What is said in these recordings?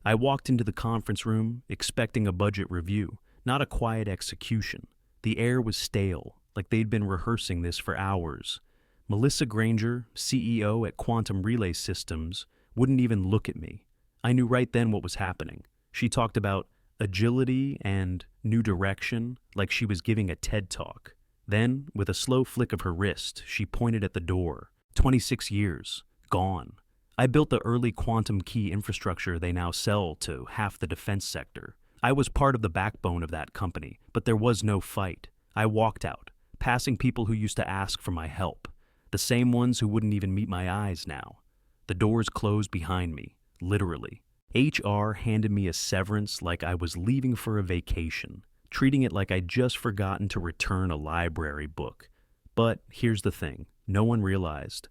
I walked into the conference room expecting a budget review, not a quiet execution. The air was stale, like they'd been rehearsing this for hours. Melissa Granger, CEO at Quantum Relay Systems, wouldn't even look at me. I knew right then what was happening. She talked about agility and new direction like she was giving a TED Talk. Then, with a slow flick of her wrist, she pointed at the door. 26 years. Gone. I built the early quantum key infrastructure they now sell to half the defense sector. I was part of the backbone of that company, but there was no fight. I walked out, passing people who used to ask for my help. The same ones who wouldn't even meet my eyes now. The doors closed behind me, literally. HR handed me a severance like I was leaving for a vacation, treating it like I'd just forgotten to return a library book. But here's the thing, no one realized.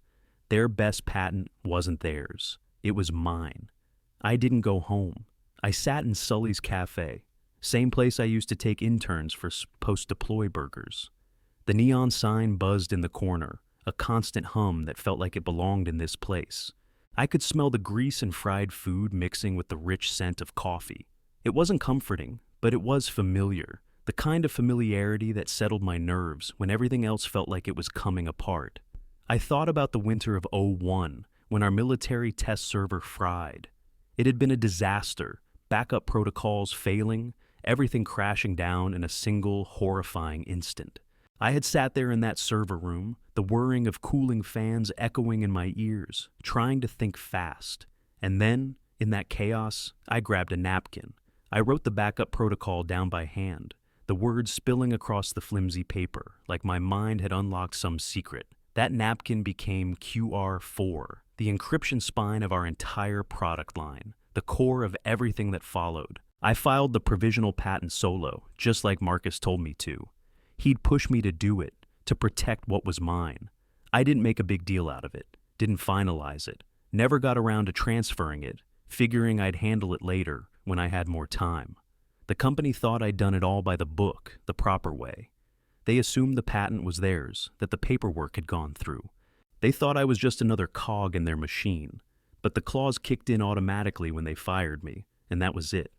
Their best patent wasn't theirs. It was mine. I didn't go home. I sat in Sully's Cafe, same place I used to take interns for post-deploy burgers. The neon sign buzzed in the corner, a constant hum that felt like it belonged in this place. I could smell the grease and fried food mixing with the rich scent of coffee. It wasn't comforting, but it was familiar, the kind of familiarity that settled my nerves when everything else felt like it was coming apart. I thought about the winter of '01, when our military test server fried. It had been a disaster, backup protocols failing, everything crashing down in a single horrifying instant. I had sat there in that server room, the whirring of cooling fans echoing in my ears, trying to think fast. And then, in that chaos, I grabbed a napkin. I wrote the backup protocol down by hand, the words spilling across the flimsy paper, like my mind had unlocked some secret. That napkin became QR4, the encryption spine of our entire product line, the core of everything that followed. I filed the provisional patent solo, just like Marcus told me to. He'd push me to do it, to protect what was mine. I didn't make a big deal out of it, didn't finalize it, never got around to transferring it, figuring I'd handle it later when I had more time. The company thought I'd done it all by the book, the proper way. They assumed the patent was theirs, that the paperwork had gone through. They thought I was just another cog in their machine, but the clause kicked in automatically when they fired me, and that was it.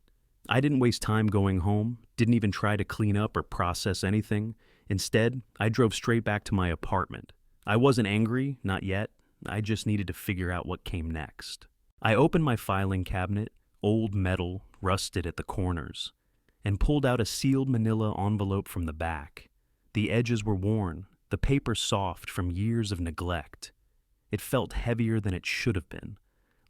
I didn't waste time going home, didn't even try to clean up or process anything. Instead, I drove straight back to my apartment. I wasn't angry, not yet. I just needed to figure out what came next. I opened my filing cabinet, old metal, rusted at the corners, and pulled out a sealed manila envelope from the back. The edges were worn, the paper soft from years of neglect. It felt heavier than it should have been,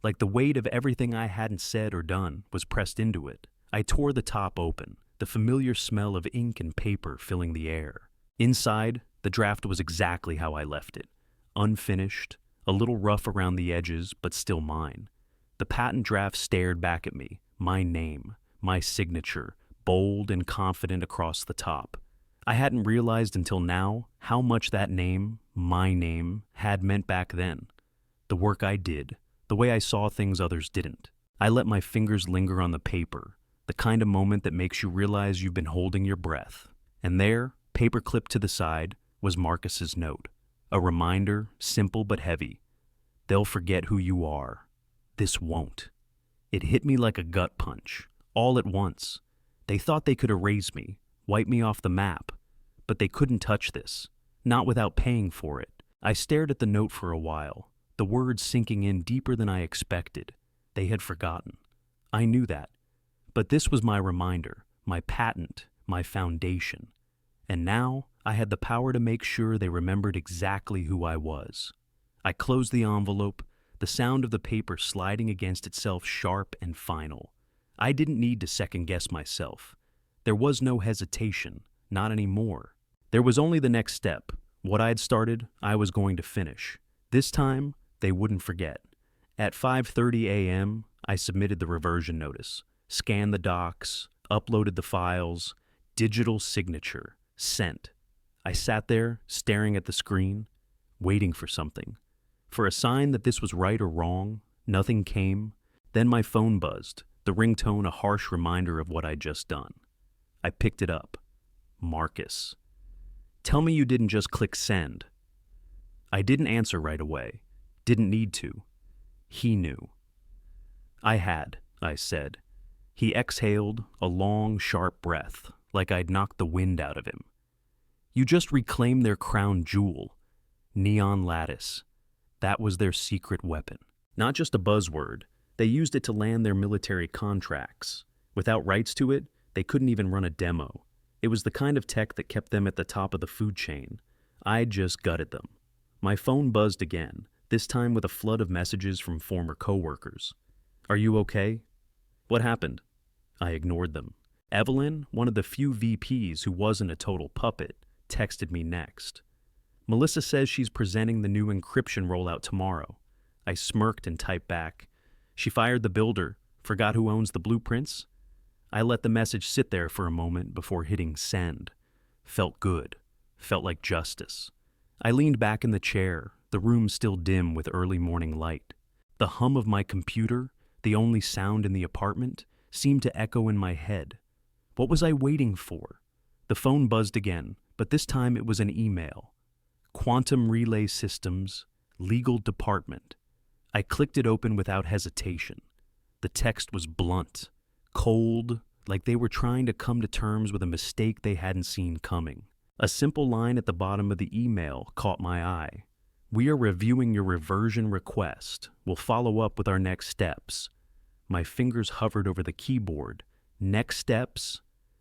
like the weight of everything I hadn't said or done was pressed into it. I tore the top open, the familiar smell of ink and paper filling the air. Inside, the draft was exactly how I left it. Unfinished, a little rough around the edges, but still mine. The patent draft stared back at me, my name, my signature, bold and confident across the top. I hadn't realized until now how much that name, my name, had meant back then. The work I did, the way I saw things others didn't. I let my fingers linger on the paper, the kind of moment that makes you realize you've been holding your breath. And there, paper clipped to the side, was Marcus's note. A reminder, simple but heavy. They'll forget who you are. This won't. It hit me like a gut punch, all at once. They thought they could erase me, wipe me off the map, but they couldn't touch this, not without paying for it. I stared at the note for a while, the words sinking in deeper than I expected. They had forgotten. I knew that. But this was my reminder, my patent, my foundation. And now I had the power to make sure they remembered exactly who I was. I closed the envelope, the sound of the paper sliding against itself sharp and final. I didn't need to second-guess myself. There was no hesitation, not anymore. There was only the next step. What I'd started, I was going to finish. This time, they wouldn't forget. At 5:30 a.m., I submitted the reversion notice, scanned the docs, uploaded the files, digital signature, sent. I sat there, staring at the screen, waiting for something. For a sign that this was right or wrong, nothing came. Then my phone buzzed, the ringtone a harsh reminder of what I'd just done. I picked it up. Marcus. Tell me you didn't just click send. I didn't answer right away. Didn't need to. He knew. I had. I said. He exhaled a long, sharp breath, like I'd knocked the wind out of him. You just reclaimed their crown jewel. Neon lattice. That was their secret weapon. Not just a buzzword. They used it to land their military contracts. Without rights to it, they couldn't even run a demo. It was the kind of tech that kept them at the top of the food chain. I'd just gutted them. My phone buzzed again, this time with a flood of messages from former coworkers. Are you okay? What happened? I ignored them. Evelyn, one of the few VPs who wasn't a total puppet, texted me next. Melissa says she's presenting the new encryption rollout tomorrow. I smirked and typed back. She fired the builder. Forgot who owns the blueprints? I let the message sit there for a moment before hitting send. Felt good. Felt like justice. I leaned back in the chair, the room still dim with early morning light. The hum of my computer, the only sound in the apartment, seemed to echo in my head. What was I waiting for? The phone buzzed again, but this time it was an email. Quantum Relay Systems, Legal Department. I clicked it open without hesitation. The text was blunt, cold, like they were trying to come to terms with a mistake they hadn't seen coming. A simple line at the bottom of the email caught my eye. We are reviewing your reversion request. We'll follow up with our next steps. My fingers hovered over the keyboard. Next steps?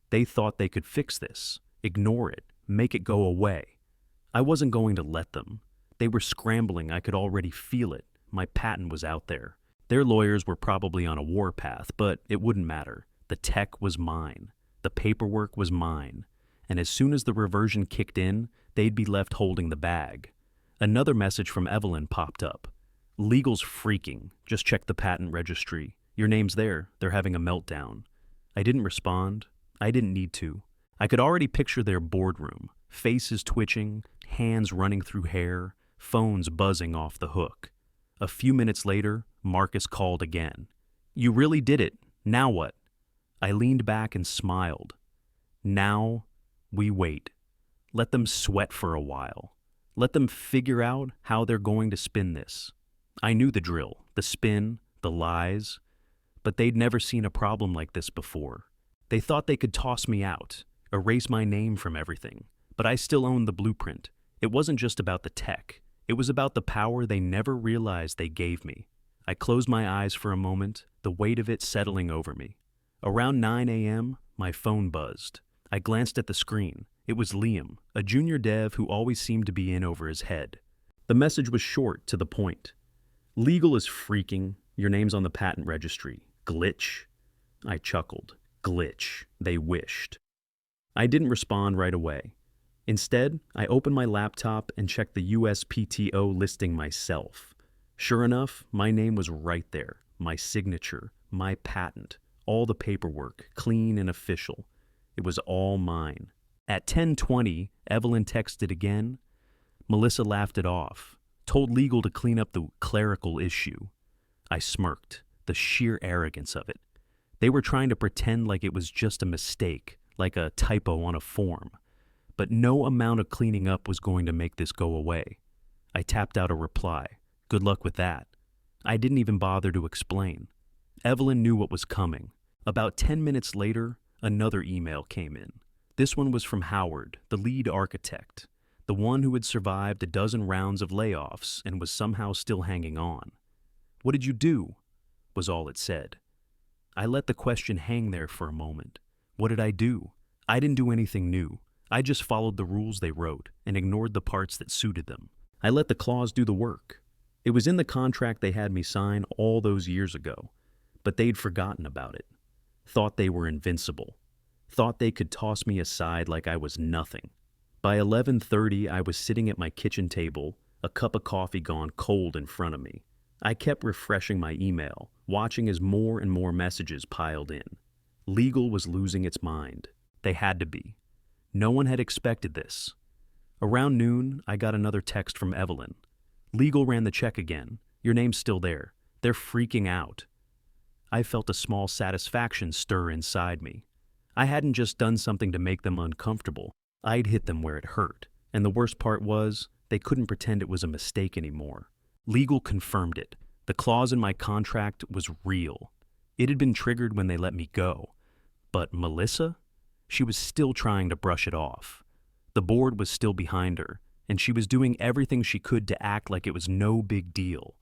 They thought they could fix this, ignore it, make it go away. I wasn't going to let them. They were scrambling. I could already feel it. My patent was out there. Their lawyers were probably on a warpath, but it wouldn't matter. The tech was mine. The paperwork was mine. And as soon as the reversion kicked in, they'd be left holding the bag. Another message from Evelyn popped up. Legal's freaking. Just check the patent registry. Your name's there. They're having a meltdown. I didn't respond. I didn't need to. I could already picture their boardroom. Faces twitching, hands running through hair, phones buzzing off the hook. A few minutes later, Marcus called again. You really did it. Now what? I leaned back and smiled. Now, we wait. Let them sweat for a while. Let them figure out how they're going to spin this. I knew the drill, the spin, the lies, but they'd never seen a problem like this before. They thought they could toss me out, erase my name from everything, but I still owned the blueprint. It wasn't just about the tech. It was about the power they never realized they gave me. I closed my eyes for a moment, the weight of it settling over me. Around 9 a.m., my phone buzzed. I glanced at the screen. It was Liam, a junior dev who always seemed to be in over his head. The message was short, to the point. Legal is freaking. Your name's on the patent registry. Glitch? I chuckled. Glitch. They wished. I didn't respond right away. Instead, I opened my laptop and checked the USPTO listing myself. Sure enough, my name was right there. My signature, my patent, all the paperwork, clean and official. It was all mine. At 10:20, Evelyn texted again. Melissa laughed it off, told legal to clean up the clerical issue. I smirked, the sheer arrogance of it. They were trying to pretend like it was just a mistake, like a typo on a form. But no amount of cleaning up was going to make this go away. I tapped out a reply. Good luck with that. I didn't even bother to explain. Evelyn knew what was coming. About 10 minutes later, another email came in. This one was from Howard, the lead architect, the one who had survived a dozen rounds of layoffs and was somehow still hanging on. What did you do? Was all it said. I let the question hang there for a moment. What did I do? I didn't do anything new. I just followed the rules they wrote and ignored the parts that suited them. I let the clause do the work. It was in the contract they had me sign all those years ago, but they'd forgotten about it. Thought they were invincible. Thought they could toss me aside like I was nothing. By 11:30, I was sitting at my kitchen table, a cup of coffee gone cold in front of me. I kept refreshing my email, watching as more and more messages piled in. Legal was losing its mind. They had to be. No one had expected this. Around noon, I got another text from Evelyn. Legal ran the check again. Your name's still there. They're freaking out. I felt a small satisfaction stir inside me. I hadn't just done something to make them uncomfortable. I'd hit them where it hurt. And the worst part was, they couldn't pretend it was a mistake anymore. Legal confirmed it. The clause in my contract was real. It had been triggered when they let me go. But Melissa? She was still trying to brush it off. The board was still behind her, and she was doing everything she could to act like it was no big deal.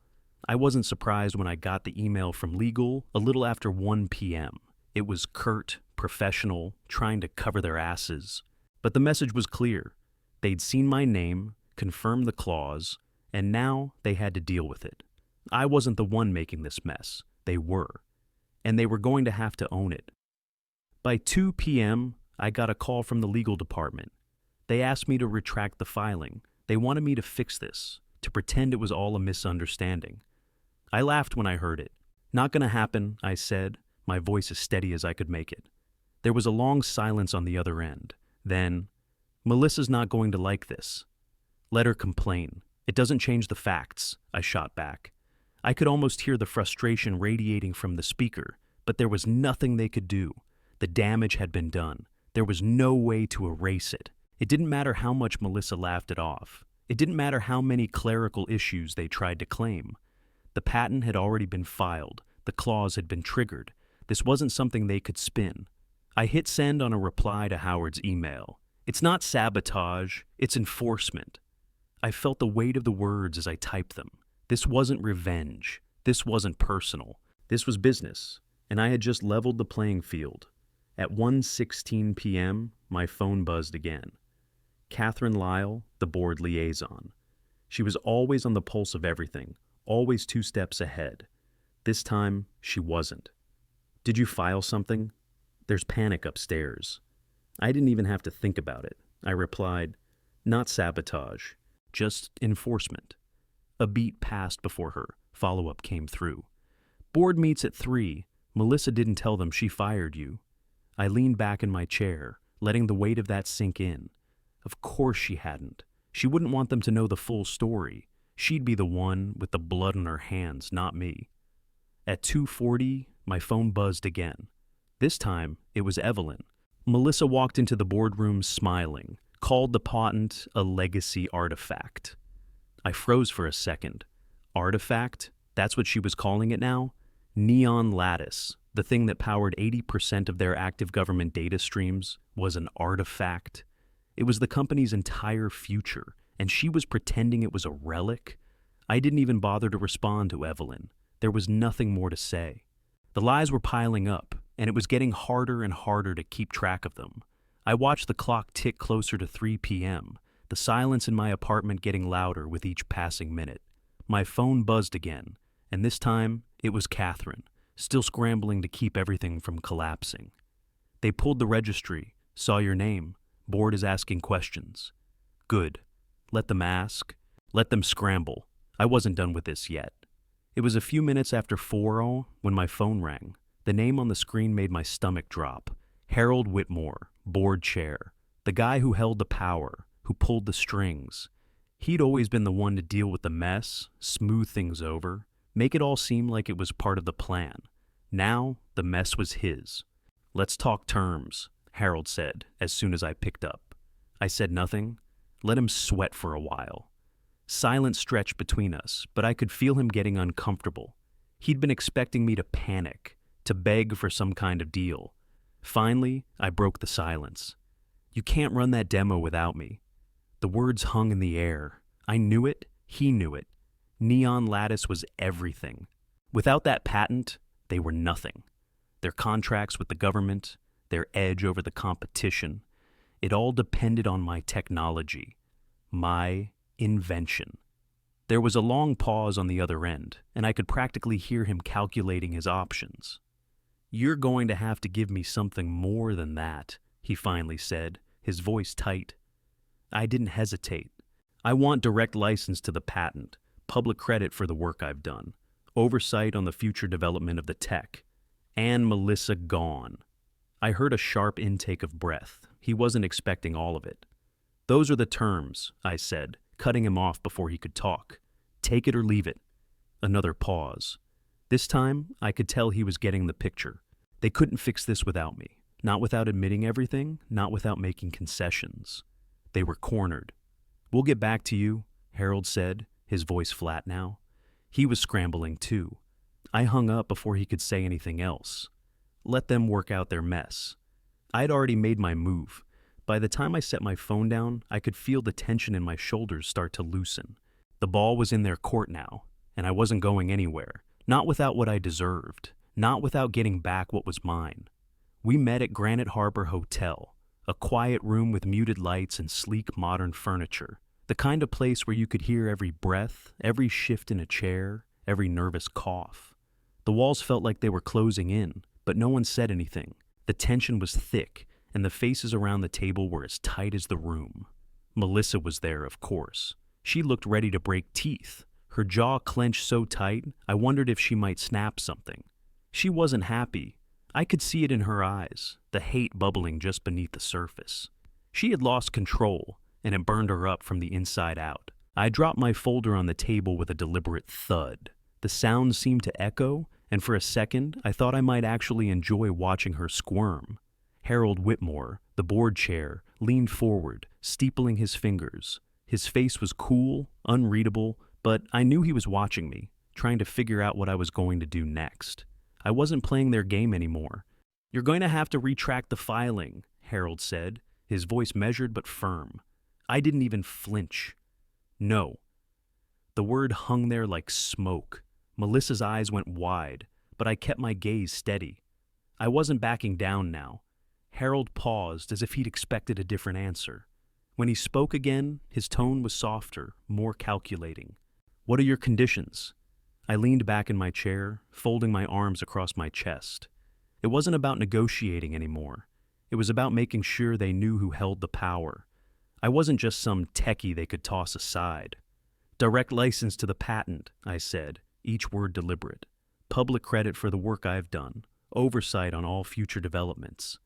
I wasn't surprised when I got the email from legal a little after 1 p.m. It was curt, professional, trying to cover their asses. But the message was clear. They'd seen my name, confirmed the clause, and now they had to deal with it. I wasn't the one making this mess. They were. And they were going to have to own it. By 2 p.m., I got a call from the legal department. They asked me to retract the filing. They wanted me to fix this, to pretend it was all a misunderstanding. I laughed when I heard it. Not gonna happen, I said, my voice as steady as I could make it. There was a long silence on the other end. Then, Melissa's not going to like this. Let her complain. It doesn't change the facts, I shot back. I could almost hear the frustration radiating from the speaker, but there was nothing they could do. The damage had been done. There was no way to erase it. It didn't matter how much Melissa laughed it off. It didn't matter how many clerical issues they tried to claim. The patent had already been filed. The clause had been triggered. This wasn't something they could spin. I hit send on a reply to Howard's email. It's not sabotage, it's enforcement. I felt the weight of the words as I typed them. This wasn't revenge. This wasn't personal. This was business, and I had just leveled the playing field. At 1:16 p.m., my phone buzzed again. Catherine Lyle, the board liaison. She was always on the pulse of everything, always 2 steps ahead. This time, she wasn't. Did you file something? There's panic upstairs. I didn't even have to think about it. I replied, not sabotage, just enforcement. A beat passed before her. Follow-up came through. Board meets at 3. Melissa didn't tell them she fired you. I leaned back in my chair, letting the weight of that sink in. Of course she hadn't. She wouldn't want them to know the full story. She'd be the one with the blood on her hands, not me. At 2:40, my phone buzzed again. This time, it was Evelyn. Melissa walked into the boardroom smiling, called the patent a legacy artifact. I froze for a second. Artifact? That's what she was calling it now? Neon Lattice, the thing that powered 80% of their active government data streams, was an artifact. It was the company's entire future, and she was pretending it was a relic? I didn't even bother to respond to Evelyn. There was nothing more to say. The lies were piling up, and it was getting harder and harder to keep track of them. I watched the clock tick closer to 3 p.m., the silence in my apartment getting louder with each passing minute. My phone buzzed again, and this time it was Catherine, still scrambling to keep everything from collapsing. They pulled the registry, saw your name, board is asking questions. Good. Let them ask. Let them scramble. I wasn't done with this yet. It was a few minutes after 4:00 when my phone rang. The name on the screen made my stomach drop. Harold Whitmore, board chair. The guy who held the power, who pulled the strings. He'd always been the one to deal with the mess, smooth things over, make it all seem like it was part of the plan. Now, the mess was his. Let's talk terms, Harold said as soon as I picked up. I said nothing. Let him sweat for a while. Silence stretched between us, but I could feel him getting uncomfortable. He'd been expecting me to panic, to beg for some kind of deal. Finally, I broke the silence. You can't run that demo without me. The words hung in the air. I knew it. He knew it. Neon Lattice was everything. Without that patent, they were nothing. Their contracts with the government, their edge over the competition, it all depended on my technology, my invention. There was a long pause on the other end, and I could practically hear him calculating his options. You're going to have to give me something more than that, he finally said, his voice tight. I didn't hesitate. I want direct license to the patent, public credit for the work I've done, oversight on the future development of the tech, and Melissa gone. I heard a sharp intake of breath. He wasn't expecting all of it. Those are the terms, I said, cutting him off before he could talk. Take it or leave it. Another pause. This time, I could tell he was getting the picture. They couldn't fix this without me. Not without admitting everything, not without making concessions. They were cornered. We'll get back to you, Harold said, his voice flat now. He was scrambling too. I hung up before he could say anything else. Let them work out their mess. I'd already made my move. By the time I set my phone down, I could feel the tension in my shoulders start to loosen. The ball was in their court now, and I wasn't going anywhere. Not without what I deserved. Not without getting back what was mine. We met at Granite Harbor Hotel, a quiet room with muted lights and sleek modern furniture. The kind of place where you could hear every breath, every shift in a chair, every nervous cough. The walls felt like they were closing in, but no one said anything. The tension was thick, and the faces around the table were as tight as the room. Melissa was there, of course. She looked ready to break teeth. Her jaw clenched so tight, I wondered if she might snap something. She wasn't happy. I could see it in her eyes, the hate bubbling just beneath the surface. She had lost control, and it burned her up from the inside out. I dropped my folder on the table with a deliberate thud. The sound seemed to echo, and for a second, I thought I might actually enjoy watching her squirm. Harold Whitmore, the board chair, leaned forward, steepling his fingers. His face was cool, unreadable, but I knew he was watching me, trying to figure out what I was going to do next. I wasn't playing their game anymore. "You're going to have to retract the filing," Harold said, his voice measured but firm. I didn't even flinch. No. The word hung there like smoke. Melissa's eyes went wide, but I kept my gaze steady. I wasn't backing down now. Harold paused as if he'd expected a different answer. When he spoke again, his tone was softer, more calculating. "What are your conditions?" I leaned back in my chair, folding my arms across my chest. It wasn't about negotiating anymore. It was about making sure they knew who held the power. I wasn't just some techie they could toss aside. "Direct license to the patent," I said, each word deliberate. "Public credit for the work I've done. Oversight on all future developments.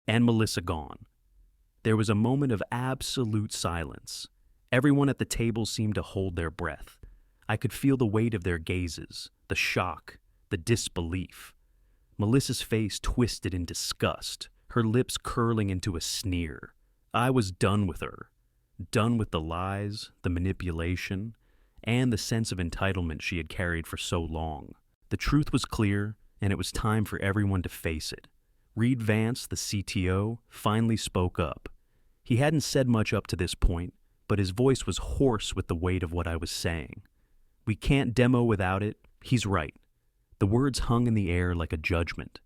And Melissa gone." There was a moment of absolute silence. Everyone at the table seemed to hold their breath. I could feel the weight of their gazes, the shock, the disbelief. Melissa's face twisted in disgust, her lips curling into a sneer. I was done with her. Done with the lies, the manipulation, and the sense of entitlement she had carried for so long. The truth was clear, and it was time for everyone to face it. Reed Vance, the CTO, finally spoke up. He hadn't said much up to this point, but his voice was hoarse with the weight of what I was saying. "We can't demo without it. He's right." The words hung in the air like a judgment.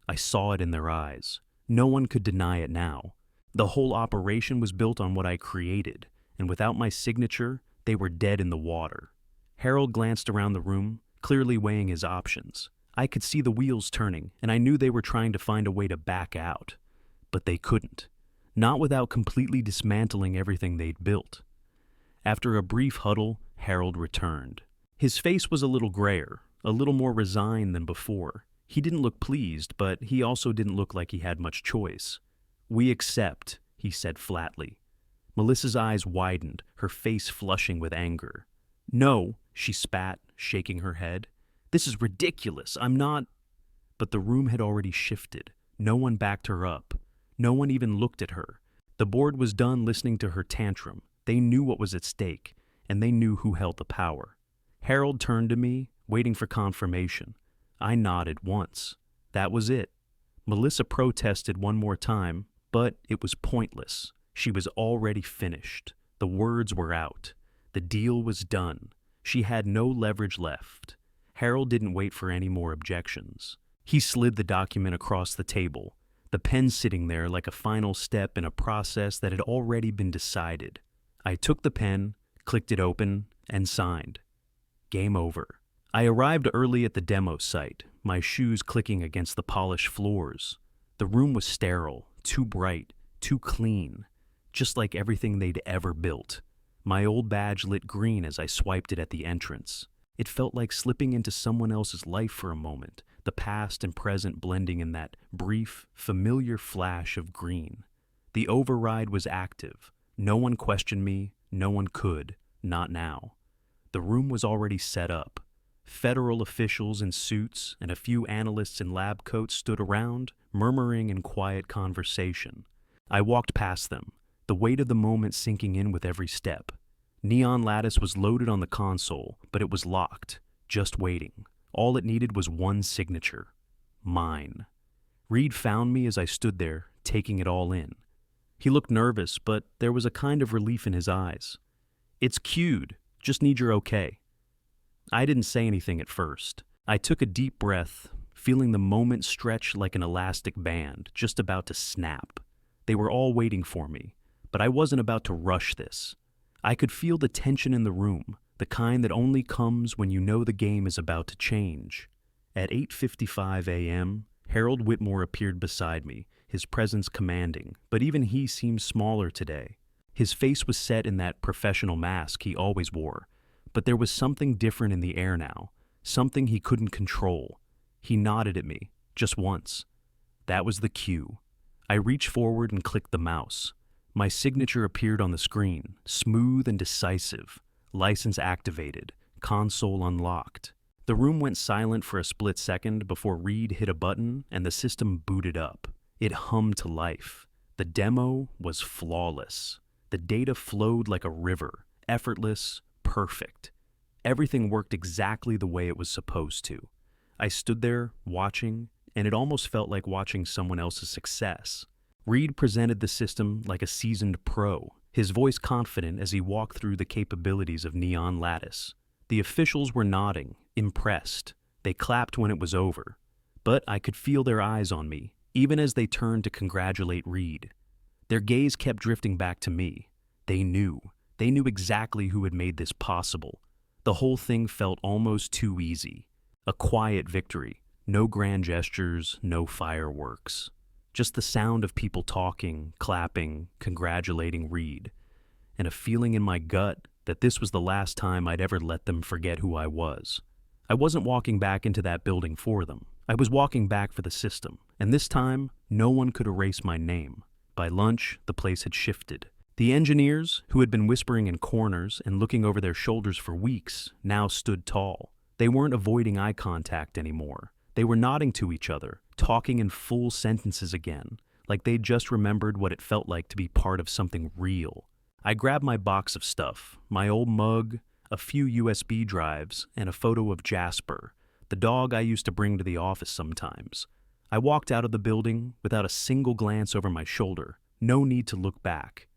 I saw it in their eyes. No one could deny it now. The whole operation was built on what I created, and without my signature, they were dead in the water. Harold glanced around the room, clearly weighing his options. I could see the wheels turning, and I knew they were trying to find a way to back out. But they couldn't. Not without completely dismantling everything they'd built. After a brief huddle, Harold returned. His face was a little grayer, a little more resigned than before. He didn't look pleased, but he also didn't look like he had much choice. "We accept," he said flatly. Melissa's eyes widened, her face flushing with anger. "No," she spat, shaking her head. "This is ridiculous. I'm not—" But the room had already shifted. No one backed her up. No one even looked at her. The board was done listening to her tantrum. They knew what was at stake, and they knew who held the power. Harold turned to me, waiting for confirmation. I nodded once. That was it. Melissa protested one more time, but it was pointless. She was already finished. The words were out. The deal was done. She had no leverage left. Harold didn't wait for any more objections. He slid the document across the table, the pen sitting there like a final step in a process that had already been decided. I took the pen, clicked it open, and signed. Game over. I arrived early at the demo site, my shoes clicking against the polished floors. The room was sterile, too bright, too clean, just like everything they'd ever built. My old badge lit green as I swiped it at the entrance. It felt like slipping into someone else's life for a moment, the past and present blending in that brief, familiar flash of green. The override was active. No one questioned me, no one could, not now. The room was already set up. Federal officials in suits and a few analysts in lab coats stood around, murmuring in quiet conversation. I walked past them, the weight of the moment sinking in with every step. Neon Lattice was loaded on the console, but it was locked, just waiting. All it needed was one signature. Mine. Reed found me as I stood there, taking it all in. He looked nervous, but there was a kind of relief in his eyes. "It's queued. Just need your okay." I didn't say anything at first. I took a deep breath, feeling the moment stretch like an elastic band, just about to snap. They were all waiting for me, but I wasn't about to rush this. I could feel the tension in the room, the kind that only comes when you know the game is about to change. At 8:55 a.m., Harold Whitmore appeared beside me, his presence commanding, but even he seemed smaller today. His face was set in that professional mask he always wore, but there was something different in the air now, something he couldn't control. He nodded at me, just once. That was the cue. I reached forward and clicked the mouse. My signature appeared on the screen, smooth and decisive. License activated, console unlocked. The room went silent for a split second before Reed hit a button and the system booted up. It hummed to life. The demo was flawless. The data flowed like a river, effortless, perfect. Everything worked exactly the way it was supposed to. I stood there, watching, and it almost felt like watching someone else's success. Reed presented the system like a seasoned pro, his voice confident as he walked through the capabilities of Neon Lattice. The officials were nodding, impressed. They clapped when it was over. But I could feel their eyes on me, even as they turned to congratulate Reed. Their gaze kept drifting back to me. They knew. They knew exactly who had made this possible. The whole thing felt almost too easy. A quiet victory. No grand gestures, no fireworks. Just the sound of people talking, clapping, congratulating Reed. And a feeling in my gut that this was the last time I'd ever let them forget who I was. I wasn't walking back into that building for them. I was walking back for the system, and this time, no one could erase my name. By lunch, the place had shifted. The engineers, who had been whispering in corners and looking over their shoulders for weeks, now stood tall. They weren't avoiding eye contact anymore. They were nodding to each other, talking in full sentences again, like they'd just remembered what it felt like to be part of something real. I grabbed my box of stuff, my old mug, a few USB drives, and a photo of Jasper, the dog I used to bring to the office sometimes. I walked out of the building without a single glance over my shoulder, no need to look back.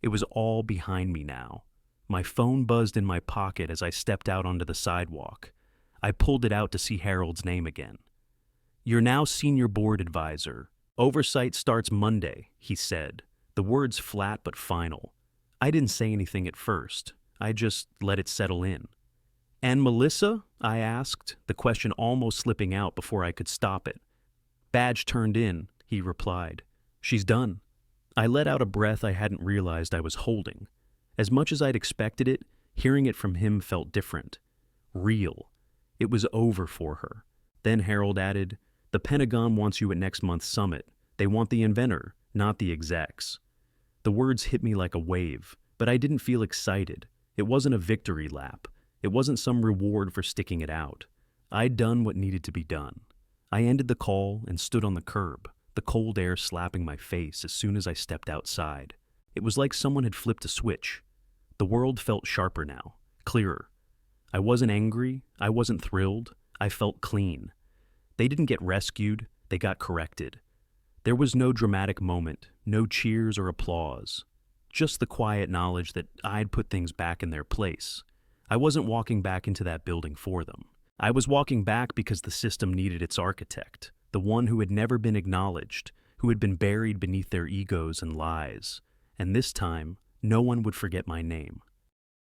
It was all behind me now. My phone buzzed in my pocket as I stepped out onto the sidewalk. I pulled it out to see Harold's name again. "You're now senior board advisor. Oversight starts Monday," he said, the words flat but final. I didn't say anything at first. I just let it settle in. "And Melissa?" I asked, the question almost slipping out before I could stop it. "Badge turned in," he replied. "She's done." I let out a breath I hadn't realized I was holding. As much as I'd expected it, hearing it from him felt different. Real. It was over for her. Then Harold added, "The Pentagon wants you at next month's summit. They want the inventor, not the execs." The words hit me like a wave, but I didn't feel excited. It wasn't a victory lap. It wasn't some reward for sticking it out. I'd done what needed to be done. I ended the call and stood on the curb, the cold air slapping my face as soon as I stepped outside. It was like someone had flipped a switch. The world felt sharper now, clearer. I wasn't angry, I wasn't thrilled, I felt clean. They didn't get rescued, they got corrected. There was no dramatic moment, no cheers or applause. Just the quiet knowledge that I'd put things back in their place. I wasn't walking back into that building for them. I was walking back because the system needed its architect, the one who had never been acknowledged, who had been buried beneath their egos and lies. And this time, no one would forget my name.